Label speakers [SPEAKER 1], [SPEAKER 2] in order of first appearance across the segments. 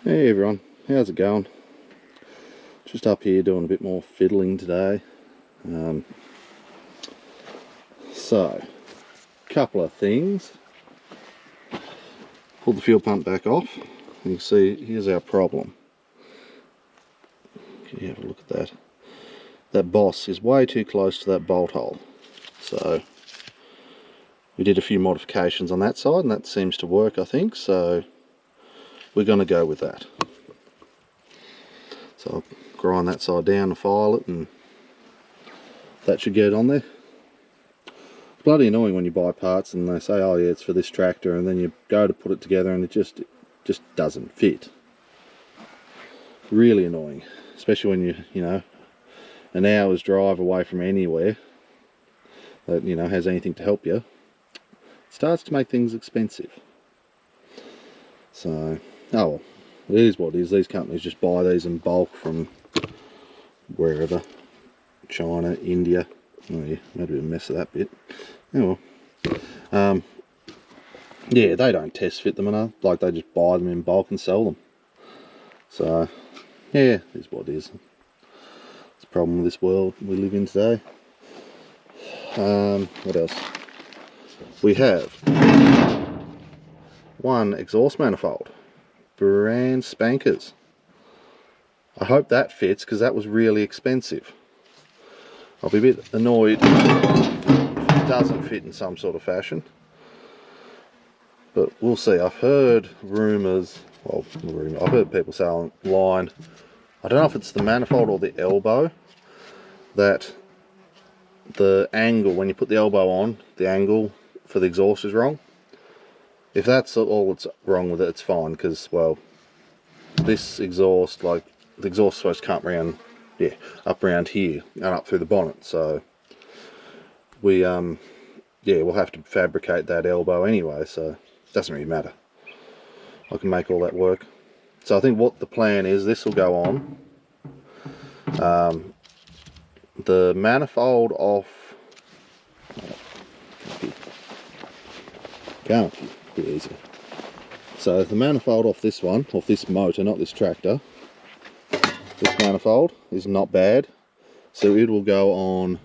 [SPEAKER 1] Hey everyone, how's it going? Just up here doing a bit more fiddling today. So, couple of things. Pull the fuel pump back off. You can see, here's our problem. Can you have a look at that? That boss is way too close to that bolt hole. So, we did a few modifications on that side and that seems to work, I think. So, we're going to go with that. So I'll grind that side down and file it, and that should get on there. It's bloody annoying when you buy parts and they say, oh yeah, it's for this tractor, and then you go to put it together and it just doesn't fit. Really annoying, especially when you know, an hour's drive away from anywhere that, you know, has anything to help you. It starts to make things expensive. So, oh well. It is what it is. These companies just buy these in bulk from wherever. China, India. Oh yeah, made a bit of a mess of that bit. Oh well. Yeah, they don't test fit them enough. Like, they just buy them in bulk and sell them. So, yeah, it is what it is. It's a problem with this world we live in today. What else? We have one exhaust manifold. Brand spankers. I hope that fits because that was really expensive. I'll be a bit annoyed if it doesn't fit in some sort of fashion, but we'll see. I've heard rumours, well, I've heard people say online, I don't know if it's the manifold or the elbow, that the angle, when you put the elbow on, the angle for the exhaust is wrong. If that's all that's wrong with it, it's fine, because, well, this exhaust, like, the exhaust is supposed to come around, yeah, up around here and up through the bonnet, so we, yeah, we'll have to fabricate that elbow anyway, so it doesn't really matter. I can make all that work. So I think what the plan is, this will go on. The manifold off, can't be easier. So the manifold off this one, off this motor, not this tractor, this manifold is not bad. So it will go on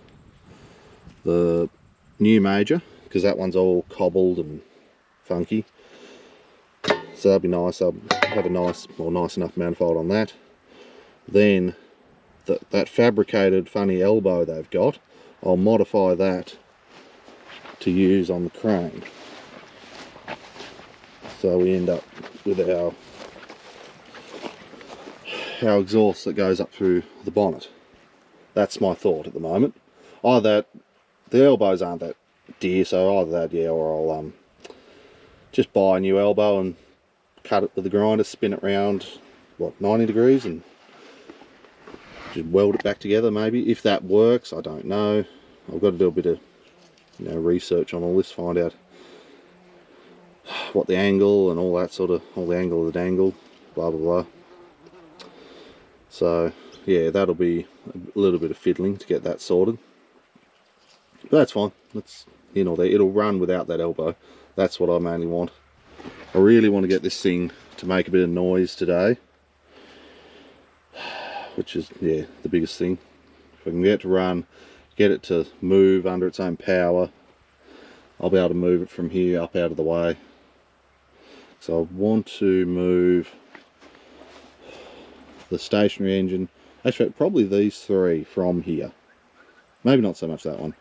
[SPEAKER 1] the new major, because that one's all cobbled and funky. So that'll be nice. I'll have a nice, or nice enough manifold on that. Then that fabricated funny elbow they've got, I'll modify that to use on the crane. So we end up with our exhaust that goes up through the bonnet. That's my thought at the moment. Either the elbows aren't that dear, so either that, yeah, or I'll just buy a new elbow and cut it with the grinder, spin it round, what, 90 degrees, and just weld it back together maybe. If that works, I don't know. I've got to do a bit of, you know, research on all this, find out what the angle and all that sort of, all the angle of the dangle, blah blah blah. So yeah, that'll be a little bit of fiddling to get that sorted, but that's fine. That's, you know, it'll run without that elbow. That's what I mainly want. I really want to get this thing to make a bit of noise today, which is, yeah, the biggest thing. If I can get it to run, get it to move under its own power, I'll be able to move it from here up out of the way. So I want to move the stationary engine, actually probably these three from here. Maybe not so much that one,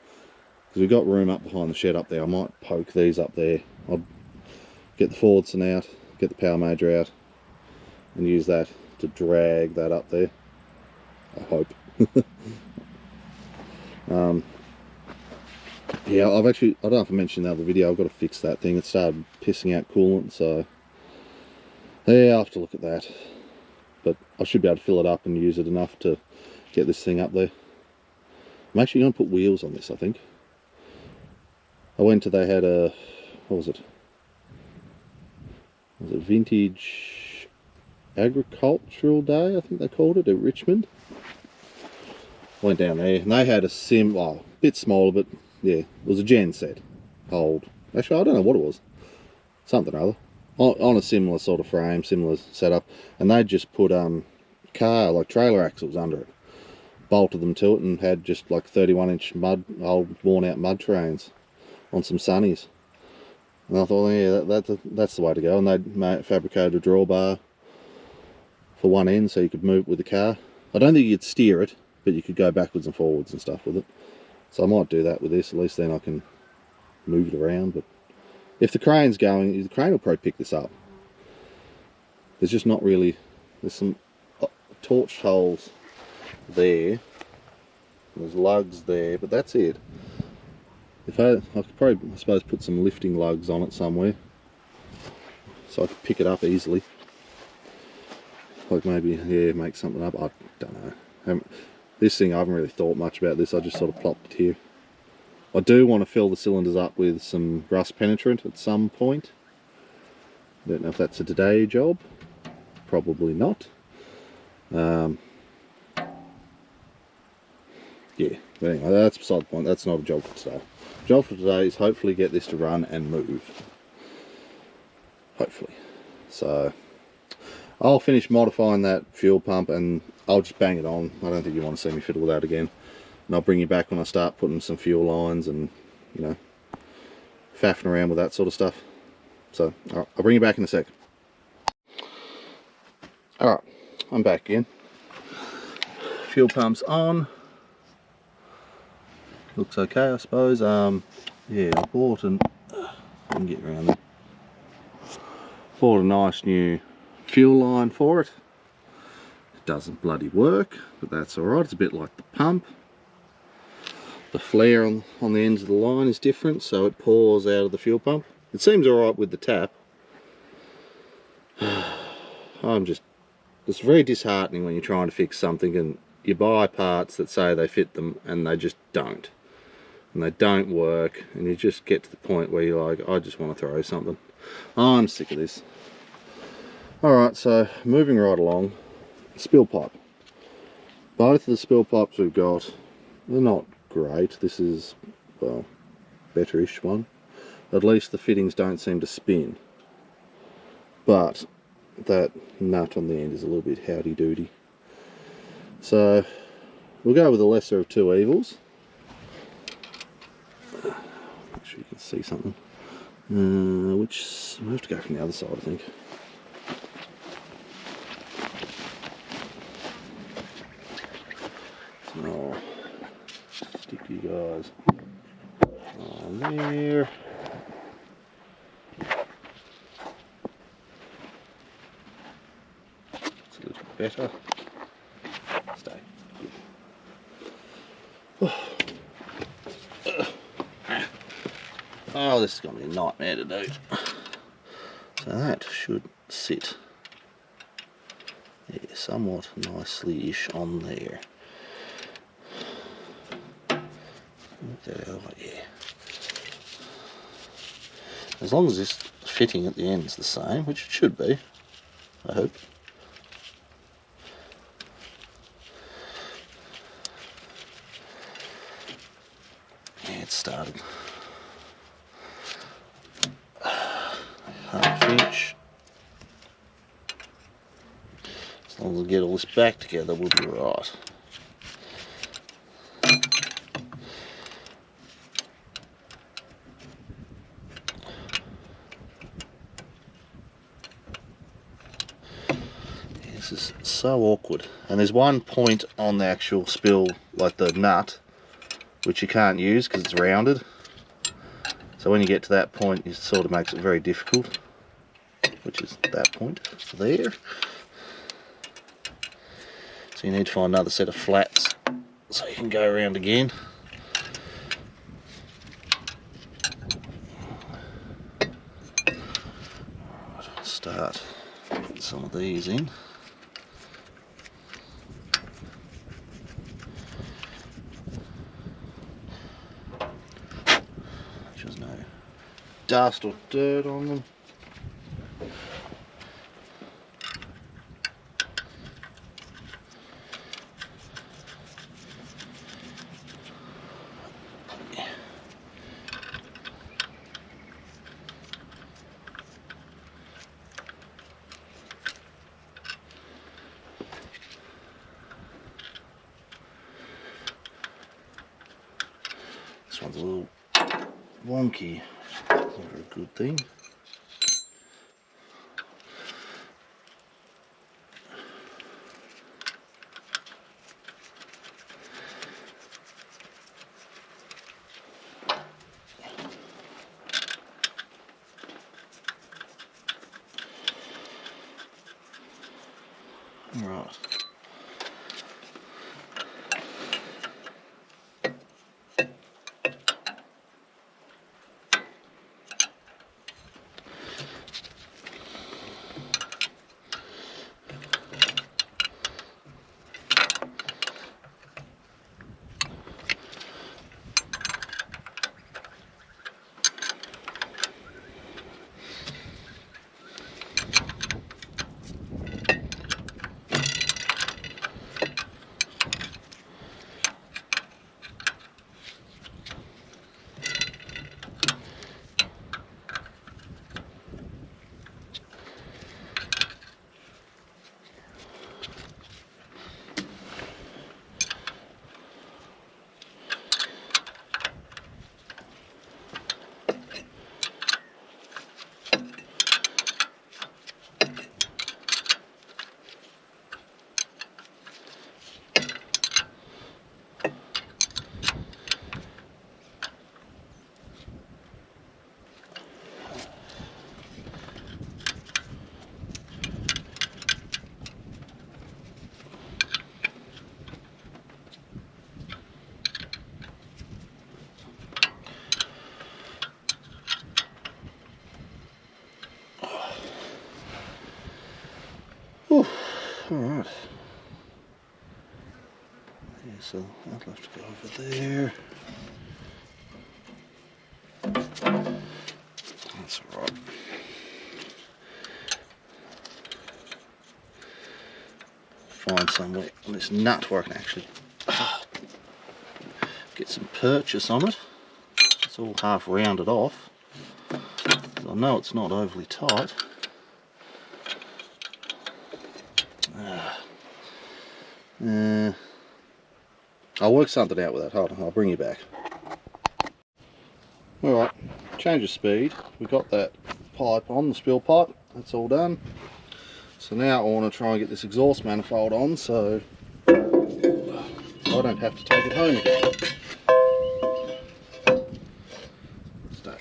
[SPEAKER 1] because we've got room up behind the shed up there. I might poke these up there. I'll get the Fordson out, get the power major out, and use that to drag that up there, I hope. Yeah, I've actually, I don't know if I mentioned in the other video, I've got to fix that thing. It started pissing out coolant, so yeah, I'll have to look at that. But I should be able to fill it up and use it enough to get this thing up there. I'm actually going to put wheels on this, I think. I went to, they had a, what was it? Was it Vintage Agricultural Day, I think they called it, at Richmond. Went down there and they had a well, a bit smaller, but yeah, it was a gen set. Old. Actually, I don't know what it was. Something or other. on a similar sort of frame, similar setup, and they just put car like trailer axles under it, bolted them to it, and had just like 31-inch old worn out mud trains on some sunnies. And I thought, yeah, that's the way to go. And they'd fabricated a drawbar for one end so you could move it with the car. I don't think you'd steer it, but you could go backwards and forwards and stuff with it. So I might do that with this, at least then I can move it around. But if the crane's going, the crane will probably pick this up. There's just not really, there's some torch holes there, there's lugs there, but that's it. If I could probably, I suppose, put some lifting lugs on it somewhere so I could pick it up easily. Like maybe, yeah, make something up, I don't know. This thing, I haven't really thought much about this, I just sort of plopped it here. I do want to fill the cylinders up with some rust penetrant at some point. I don't know if that's a today job, probably not. Yeah, but anyway, that's beside the point, that's not a job for today. The job for today is hopefully get this to run and move. Hopefully. So, I'll finish modifying that fuel pump and I'll just bang it on. I don't think you want to see me fiddle with that again. And I'll bring you back when I start putting some fuel lines and, you know, faffing around with that sort of stuff. So, alright, I'll bring you back in a sec. Alright, I'm back again. Fuel pump's on. Looks okay, I suppose. Yeah, I bought I can get around there. Bought a nice new fuel line for it. It doesn't bloody work, but that's alright. It's a bit like the pump. The flare on the ends of the line is different, so it pours out of the fuel pump. It seems alright with the tap. It's very disheartening when you're trying to fix something and you buy parts that say they fit them and they just don't. And they don't work, and you just get to the point where you're like, I just want to throw something. I'm sick of this. Alright, so moving right along, spill pipe. Both of the spill pipes we've got, they're not great. This is, well, better-ish one. At least the fittings don't seem to spin. But that nut on the end is a little bit howdy-doody. So we'll go with the lesser of two evils. Make sure you can see something. Which we have to go from the other side, I think. Oh, stick you guys on there. It's a little better. Stay. Oh, this is going to be a nightmare to do. So that should sit, yeah, somewhat nicely-ish on there. Yeah. As long as this fitting at the end is the same, which it should be, I hope. Yeah, it started. Half inch. As long as we get all this back together, we'll be right. This is so awkward. And there's one point on the actual spill, like the nut, which you can't use because it's rounded. So when you get to that point, it sort of makes it very difficult, which is that point there. So you need to find another set of flats so you can go around again. Right, I'll start getting some of these in. There's no dust or dirt on them. one's a little wonky. Never a good thing. Right. Whew. Alright. Yeah, so I'll have to go over there. That's alright. Find somewhere on this nut where I can actually get some purchase on it. It's all half rounded off. I know it's not overly tight. I'll work something out with that. Hold on, I'll bring you back. Alright, change of speed. We got that pipe on, the spill pipe. That's all done. So now I want to try and get this exhaust manifold on so I don't have to take it home again. Stay.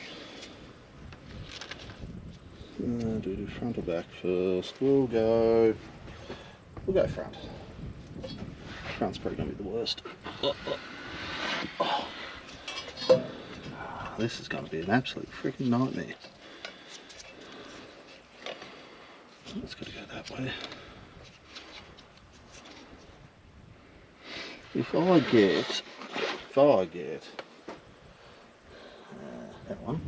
[SPEAKER 1] Do front or back first. We'll go front. Front's probably going to be the worst. This is going to be an absolute freaking nightmare. It's got to go that way. If I get that one,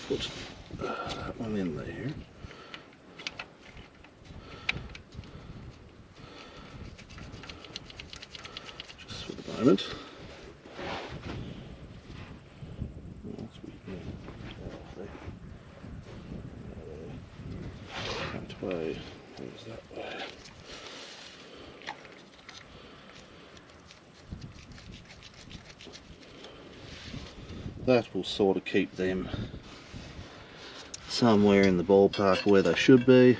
[SPEAKER 1] put that one in there. Just for the moment. That way, where's that way? That will sort of keep them somewhere in the ballpark where they should be.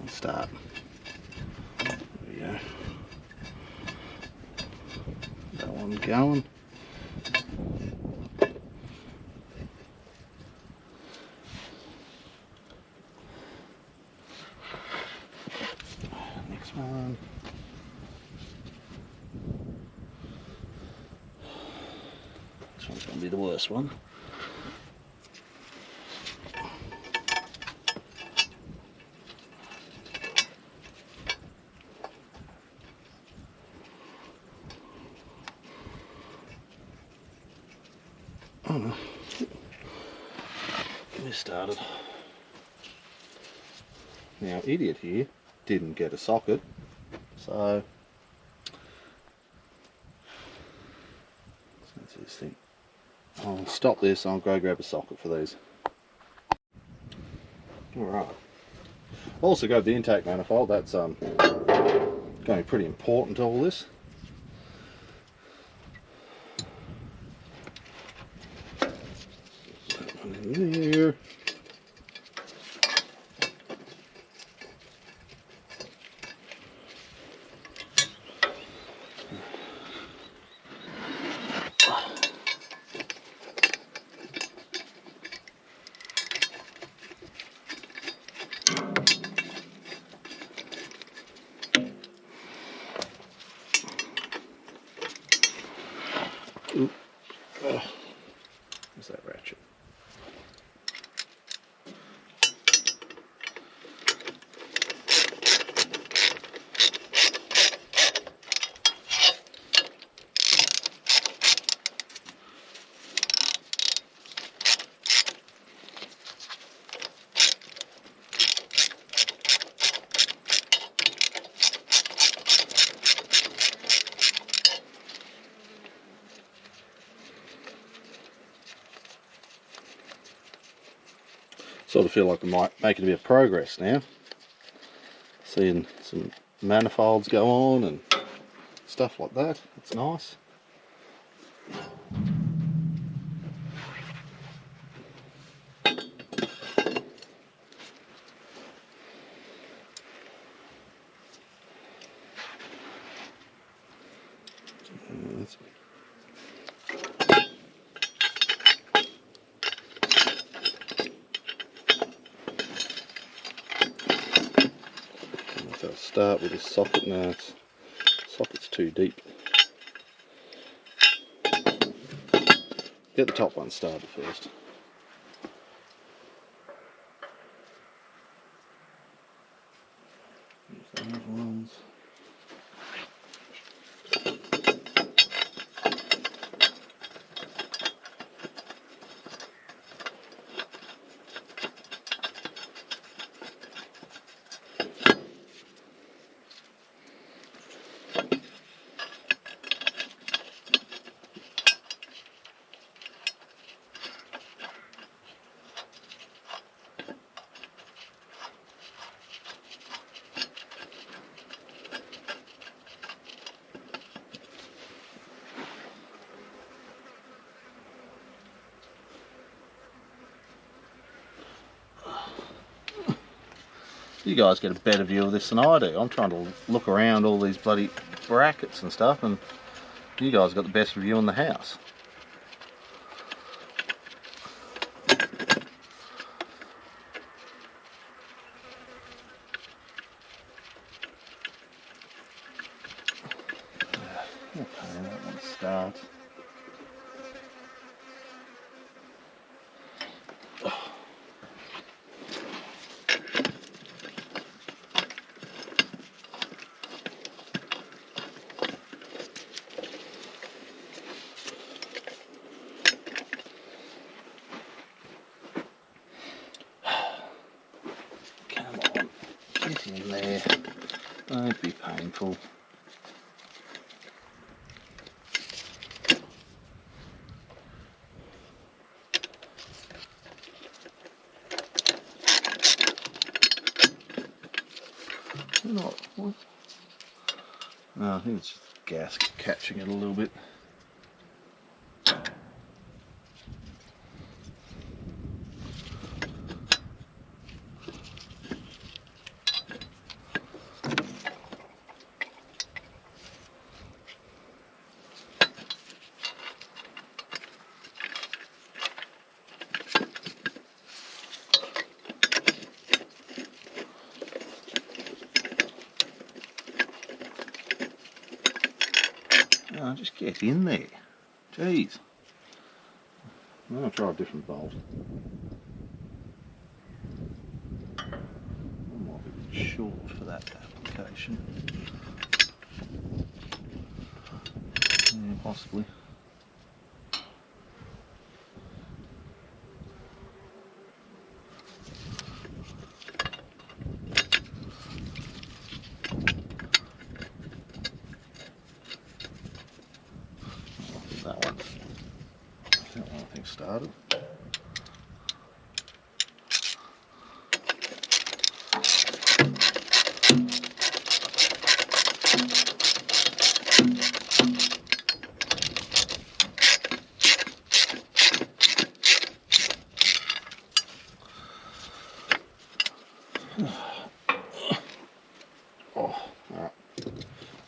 [SPEAKER 1] Start. There we go. That one going. Next one. This one's going to be the worst one. Oh no. Get me started. Now, idiot here didn't get a socket. So let's see this thing. I'll stop this and I'll go grab a socket for these. Alright. Also got the intake manifold. That's going to be pretty important to all this. That one in there. Oop. Oh, where's that ratchet? Sort of feel like we might make it a bit of progress now. Seeing some manifolds go on and stuff like that. It's nice. Start with this socket. No, socket's too deep. Get the top one started first. Use those ones. You guys get a better view of this than I do. I'm trying to look around all these bloody brackets and stuff, and you guys got the best view in the house. Okay, that one starts. Get in there, don't be painful. Not what? No, I think it's just the gasket catching it a little bit. Oh, just get in there. Jeez. I'm going to try a different bolt. I might be short for that application. Yeah, possibly. That one I think started. Oh, alright.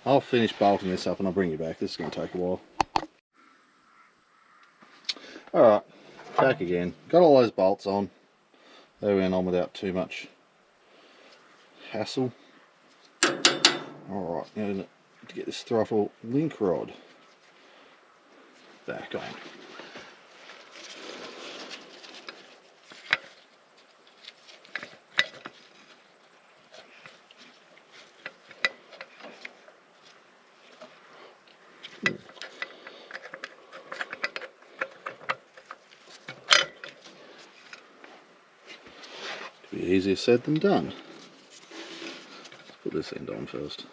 [SPEAKER 1] I'll finish bolting this up and I'll bring you back. This is going to take a while. Alright, back again. Got all those bolts on. They went on without too much hassle. Alright, now to get this throttle link rod back on. Be easier said than done. Let's put this end on first.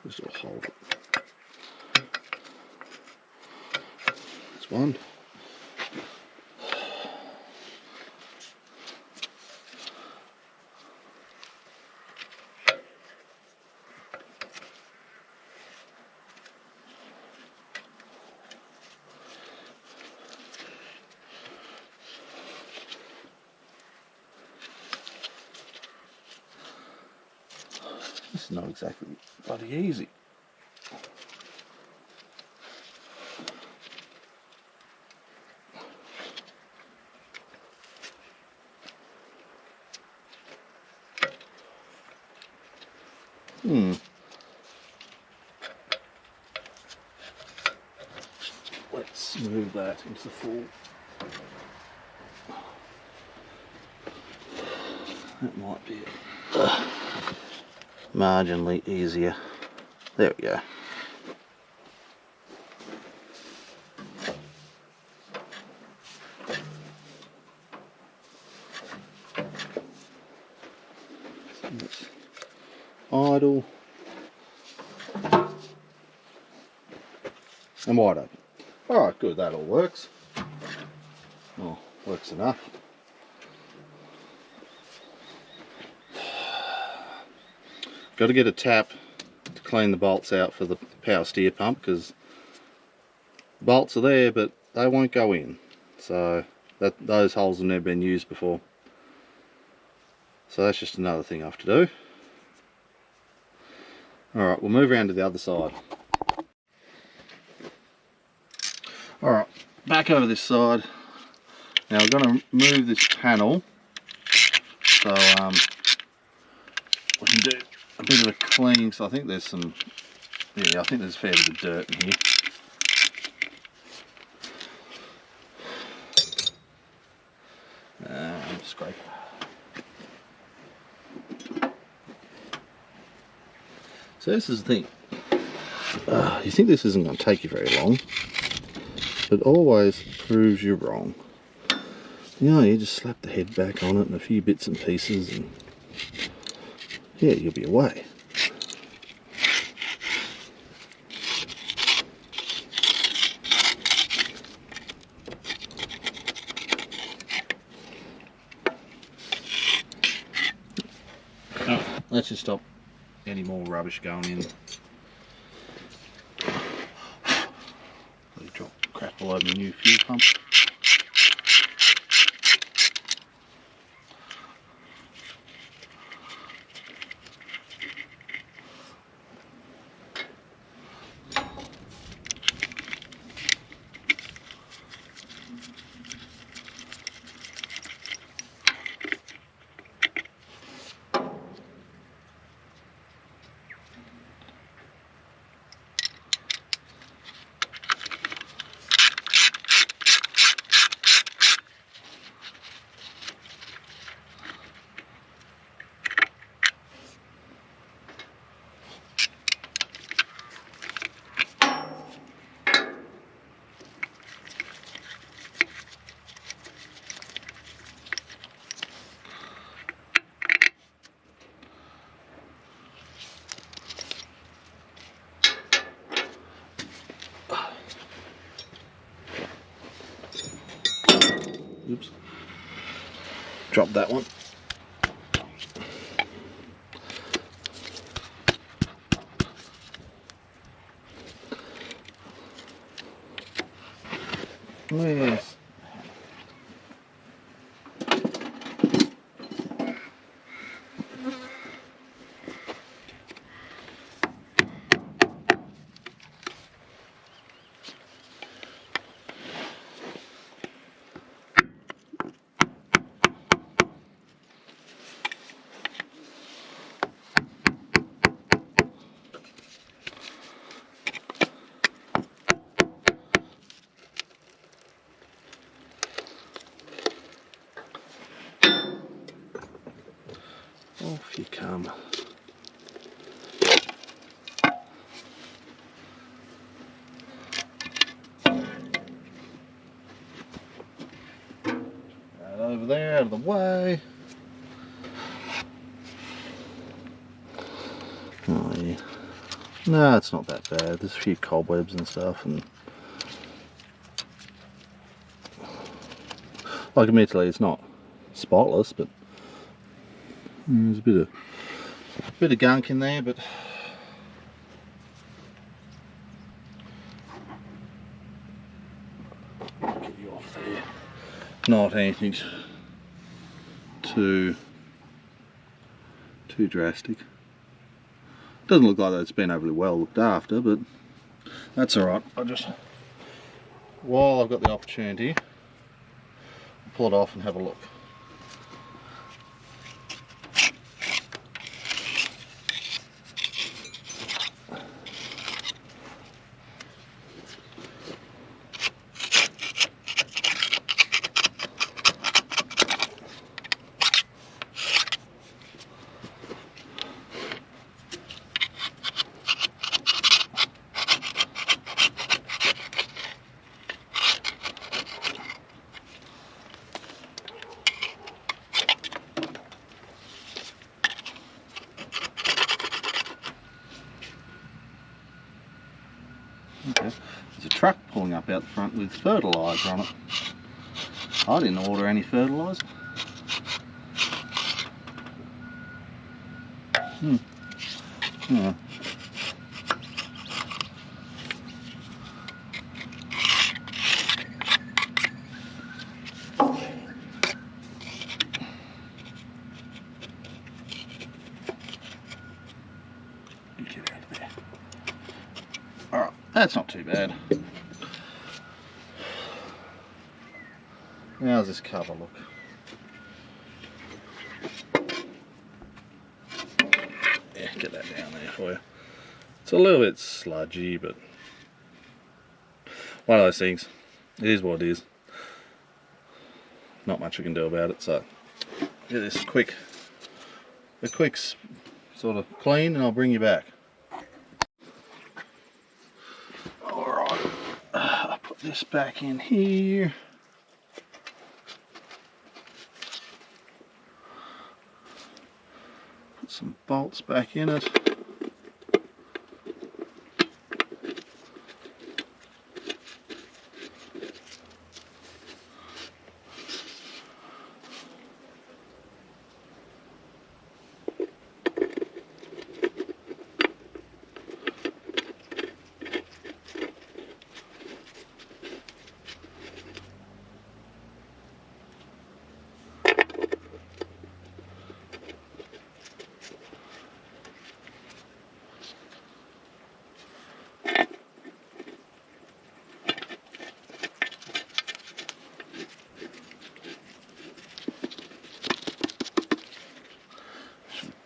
[SPEAKER 1] This will hold it. That's one. This is not exactly bloody easy. Let's move that into the full. That might be marginally easier. There we go. Idle and wide open. Alright, good, that all works. Oh, works enough. Got to get a tap to clean the bolts out for the power steer pump, because bolts are there but they won't go in, so those holes have never been used before. So that's just another thing I have to do. Alright, we'll move around to the other side. Alright, back over this side. Now we're going to move this panel so we can do a bit of a clean. So I think there's some, yeah, I think there's a fair bit of dirt in here. Scrape. So this is the thing. You think this isn't going to take you very long, but always proves you wrong. You know, you just slap the head back on it and a few bits and pieces, and yeah, you'll be away. Let's just stop any more rubbish going in. Drop crap all over my new fuel pump. Oops. Drop that one. Yes. Off you come. Right over there, out of the way. Oh yeah. No, it's not that bad. There's a few cobwebs and stuff, and like admittedly, it's not spotless, but there's a bit of gunk in there, but get you off there. Not anything too drastic. Doesn't look like it's been overly well looked after, but that's alright. I'll just, while I've got the opportunity, pull it off and have a look. Okay. There's a truck pulling up out the front with fertiliser on it. I didn't order any fertiliser. Yeah. Get out of there. Alright, that's not too bad. How's this cover look? Yeah, get that down there for you. It's a little bit sludgy, but one of those things. It is what it is. Not much we can do about it, so get this a quick sort of clean and I'll bring you back. Alright, I'll put this back in here. Put some bolts back in it.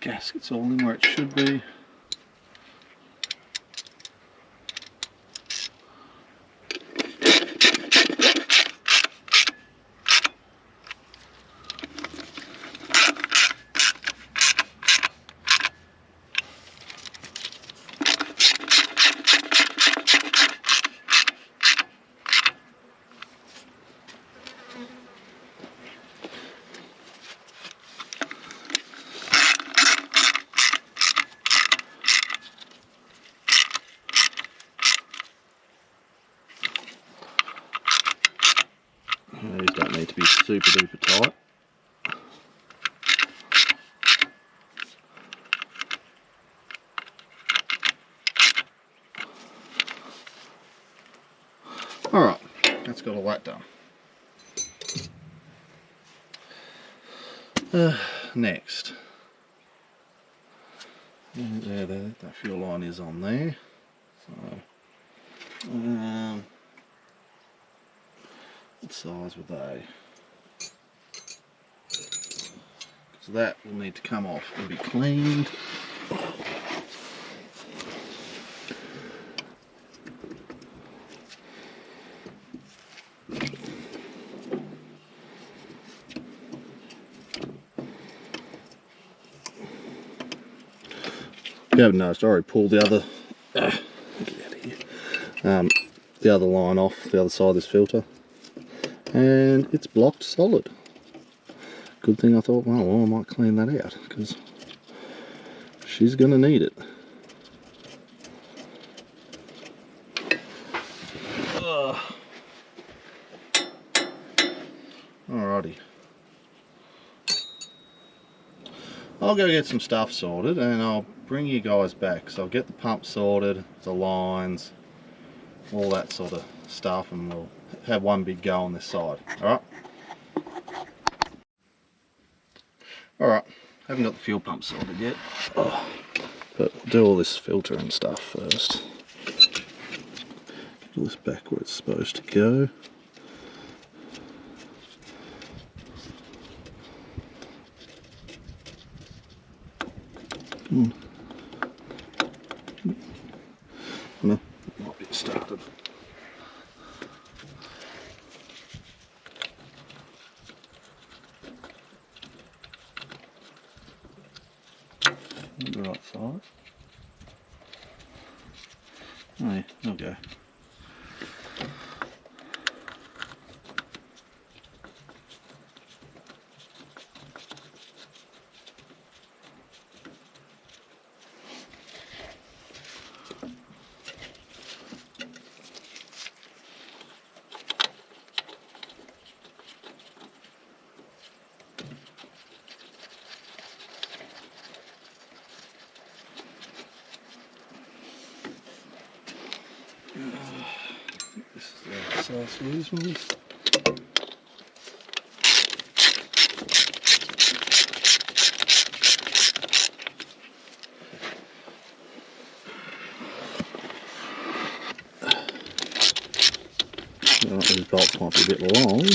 [SPEAKER 1] Gasket's all in where it should be. These don't need to be super duper tight. Alright, that's got all that done. Next, there, that fuel line is on there. So, what size were they? So that will need to come off and be cleaned. If you haven't noticed, I already pulled the other the other line off the other side of this filter, and it's blocked solid. Good thing I thought, well I might clean that out because she's gonna need it. Alrighty. I'll go get some stuff sorted and I'll bring you guys back. So I'll get the pump sorted, the lines, all that sort of stuff, and we'll have one big go on this side. Alright? Alright, haven't got the fuel pump sorted yet. But we'll do all this filter and stuff first. Get all this back where it's supposed to go. Come on. No, might be started. The right size. Oh yeah, there we go. This is the size for these ones. These bolts might be a bit long.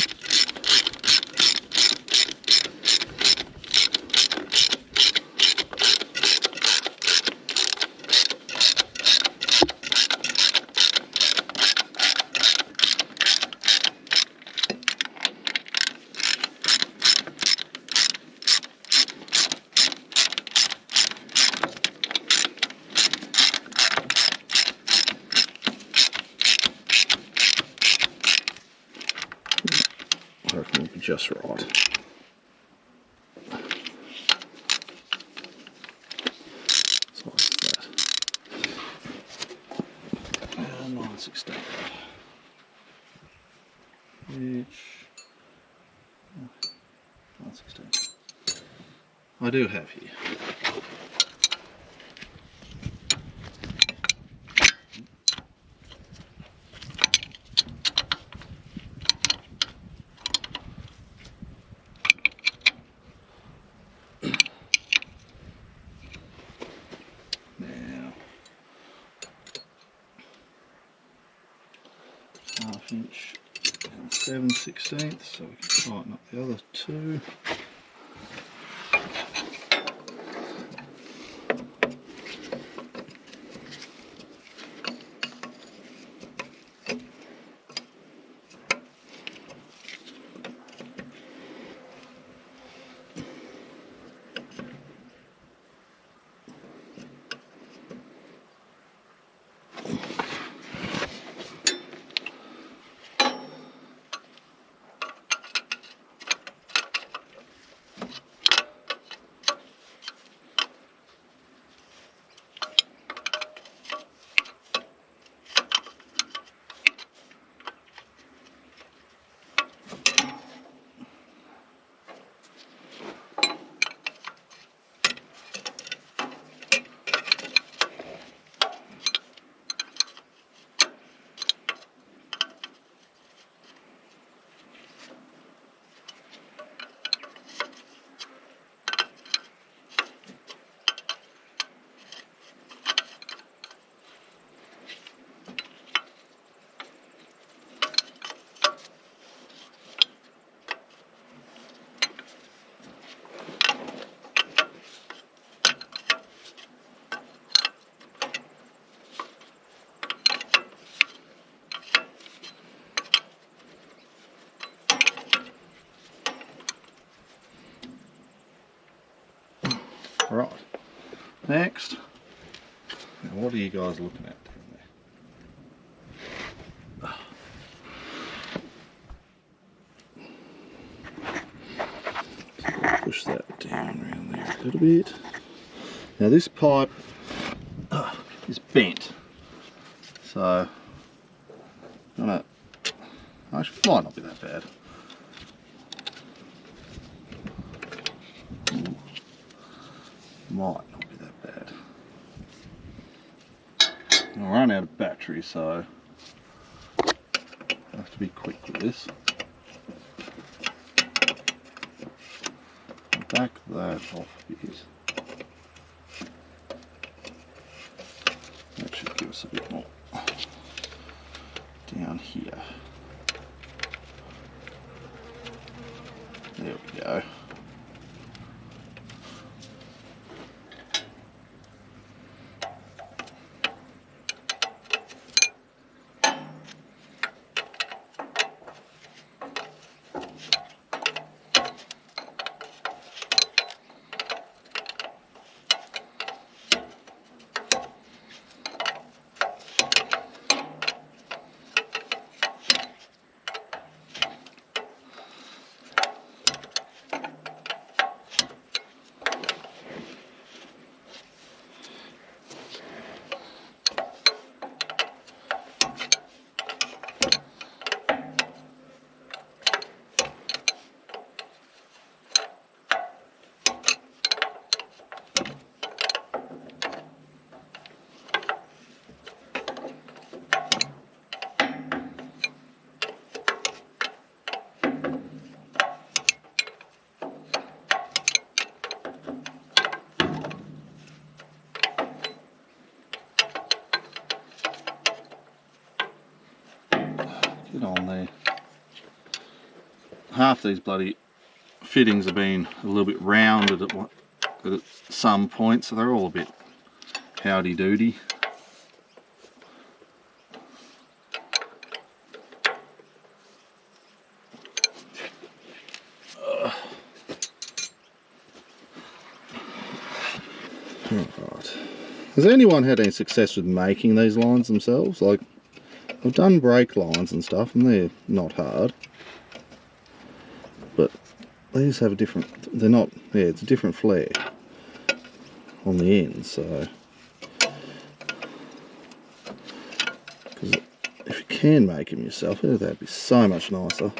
[SPEAKER 1] I reckon it'll be just right. So like that. And 9/16 each. 9/16. I do have here. Inch and 7/16, so we can tighten up the other two. Right, next, now what are you guys looking at down there? Push that down around there a little bit. Now this pipe is bent, so actually might not be that bad. Might not be that bad. I'll run out of battery, so I have to be quick with this. Back that off a bit. That should give us a bit more down here. There we go. Get on there. Half these bloody fittings have been a little bit rounded at some point, so they're all a bit howdy-doody. Right. Has anyone had any success with making these lines themselves? Like, I've done brake lines and stuff, and they're not hard. But these have a different, they're not, yeah, it's a different flare on the end, so. Because if you can make them yourself, that'd be so much nicer.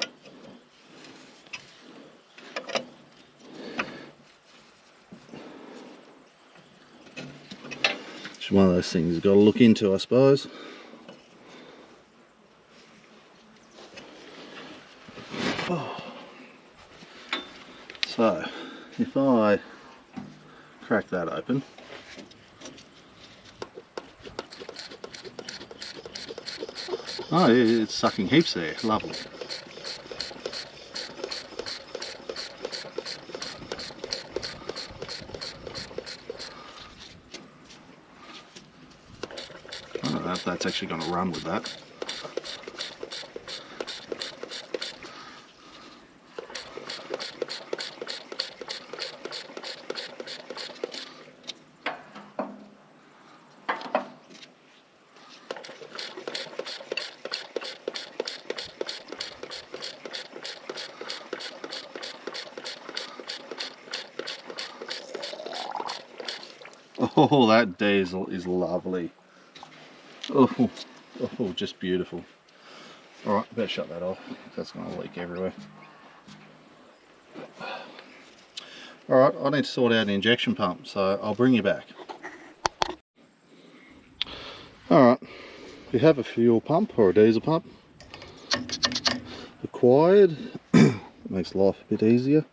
[SPEAKER 1] It's one of those things you've got to look into, I suppose. So, if I crack that open, oh, yeah, it's sucking heaps there, lovely. I don't know if that's actually going to run with that. Oh, that diesel is lovely. Oh, oh, just beautiful. Alright, better shut that off. That's going to leak everywhere. Alright, I need to sort out an injection pump, so I'll bring you back. Alright, we have a fuel pump or a diesel pump acquired. It makes life a bit easier.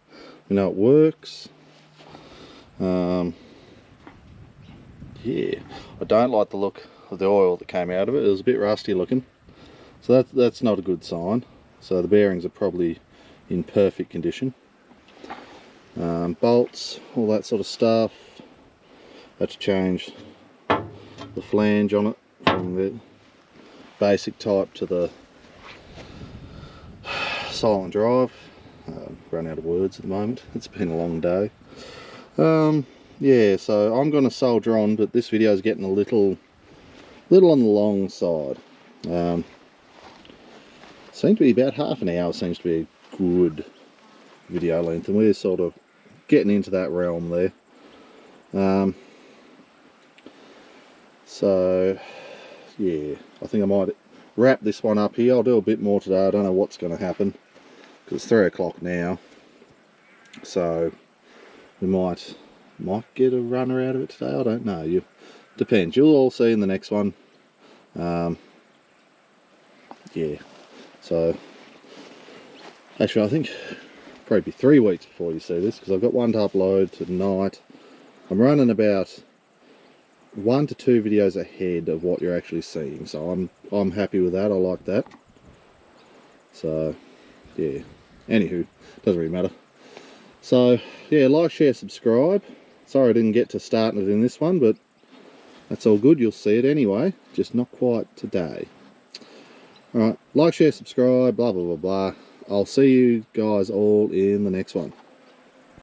[SPEAKER 1] We know it works. Yeah, I don't like the look of the oil that came out of it. It was a bit rusty looking, so that's not a good sign. So the bearings are probably in perfect condition. Bolts, all that sort of stuff. Had to change the flange on it from the basic type to the silent drive. Run out of words at the moment. It's been a long day. yeah, so I'm going to solder on, but this video is getting a little on the long side. Seems to be about half an hour, seems to be a good video length, and we're sort of getting into that realm there. So yeah, I think I might wrap this one up here. I'll do a bit more today. I don't know what's going to happen because it's 3 o'clock now, so we might get a runner out of it today. I don't know. Depends. You'll all see in the next one. Yeah, so actually I think probably be 3 weeks before you see this, because I've got one to upload tonight. I'm running about 1 to 2 videos ahead of what you're actually seeing, so I'm happy with that. I like that. So yeah, anywho, doesn't really matter. So yeah, like, share, subscribe. Sorry I didn't get to starting it in this one, but that's all good. You'll see it anyway, just not quite today. Alright, like, share, subscribe, blah blah blah blah. I'll see you guys all in the next one.